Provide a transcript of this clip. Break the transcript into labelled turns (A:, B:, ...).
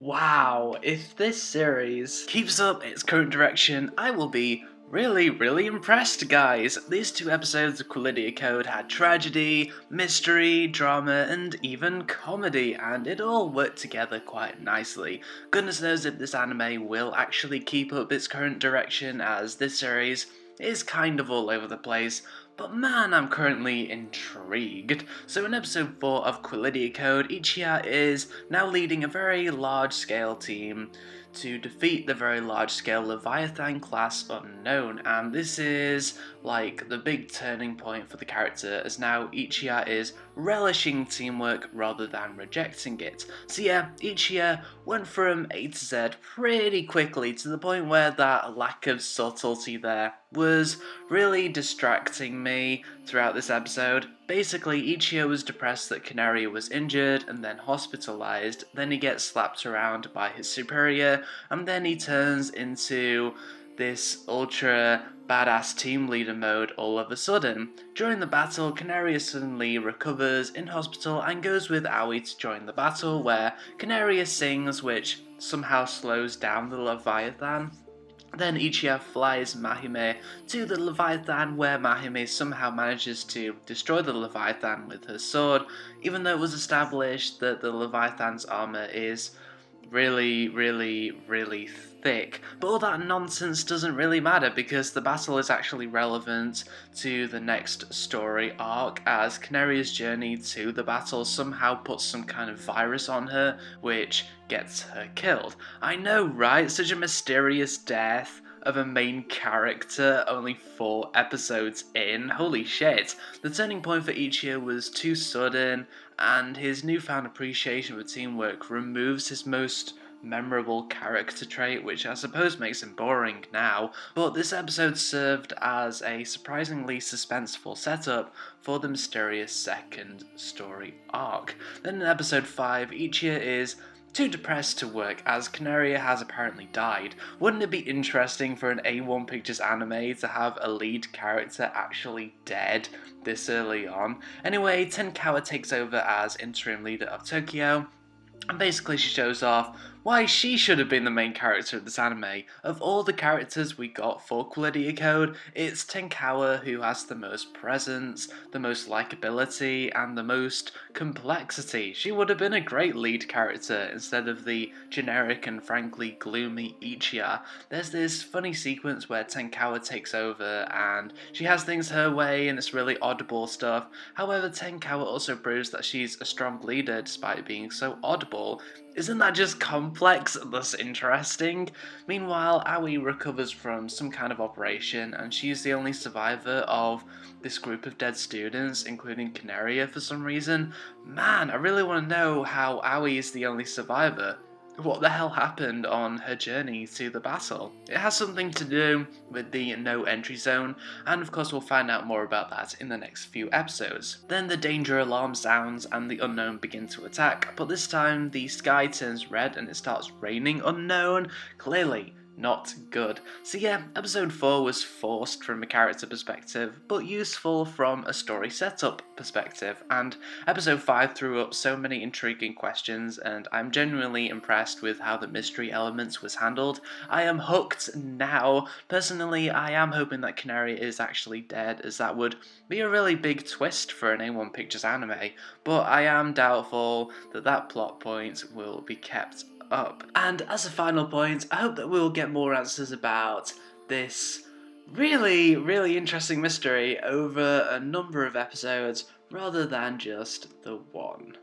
A: Wow, if this series keeps up its current direction, I will be really impressed, guys. These two episodes of Qualidea Code had tragedy, mystery, drama, and even comedy, and it all worked together quite nicely. Goodness knows if this anime will actually keep up its current direction, as this series is kind of all over the place, but man, I'm currently intrigued. So in episode 4 of Qualidea Code, Ichiya is now leading a very large-scale team to defeat the very large-scale Leviathan class unknown, and this is like the big turning point for the character, as now Ichiya is relishing teamwork rather than rejecting it. So yeah, Ichiya went from A to Z pretty quickly, to the point where that lack of subtlety there was really distracting me throughout this episode. Basically, Ichiya was depressed that Canaria was injured and then hospitalized, then he gets slapped around by his superior, and then he turns into this ultra badass team leader mode all of a sudden. During the battle, Canaria suddenly recovers in hospital and goes with Aoi to join the battle, where Canaria sings, which somehow slows down the Leviathan. Then Ichiya flies Mahime to the Leviathan, where Mahime somehow manages to destroy the Leviathan with her sword, even though it was established that the Leviathan's armor is really thick. But all that nonsense doesn't really matter, because the battle is actually relevant to the next story arc, as Canaria's journey to the battle somehow puts some kind of virus on her, which gets her killed. I know, right? Such a mysterious death of a main character only 4 episodes in. Holy shit. The turning point for Ichiya was too sudden, and his newfound appreciation for teamwork removes his most memorable character trait, which I suppose makes him boring now, but this episode served as a surprisingly suspenseful setup for the mysterious second story arc. Then in episode 5, Ichiya is too depressed to work, as Canaria has apparently died. Wouldn't it be interesting for an A1 Pictures anime to have a lead character actually dead this early on? Anyway, Tenkawa takes over as interim leader of Tokyo, and basically she shows off why she should have been the main character of this anime. Of all the characters we got for Qualidea Code, it's Tenkawa who has the most presence, the most likability, and the most complexity. She would have been a great lead character instead of the generic and frankly gloomy Ichiya. There's this funny sequence where Tenkawa takes over and she has things her way and it's really audible stuff. However, Tenkawa also proves that she's a strong leader despite being so audible. Isn't that just complex and thus interesting? Meanwhile, Aoi recovers from some kind of operation, and she's the only survivor of this group of dead students, including Canaria for some reason. Man, I really want to know how Aoi is the only survivor. What the hell happened on her journey to the battle? It has something to do with the no entry zone, and of course we'll find out more about that in the next few episodes. Then the danger alarm sounds and the unknown begin to attack, but this time the sky turns red and it starts raining unknown. Clearly not good. So yeah, episode 4 was forced from a character perspective, but useful from a story setup perspective, and episode 5 threw up so many intriguing questions, and I'm genuinely impressed with how the mystery elements was handled. I am hooked now. Personally, I am hoping that Canaria is actually dead, as that would be a really big twist for an A1 Pictures anime, but I am doubtful that that plot point will be kept up. And as a final point, I hope that we'll get more answers about this really interesting mystery over a number of episodes rather than just the one.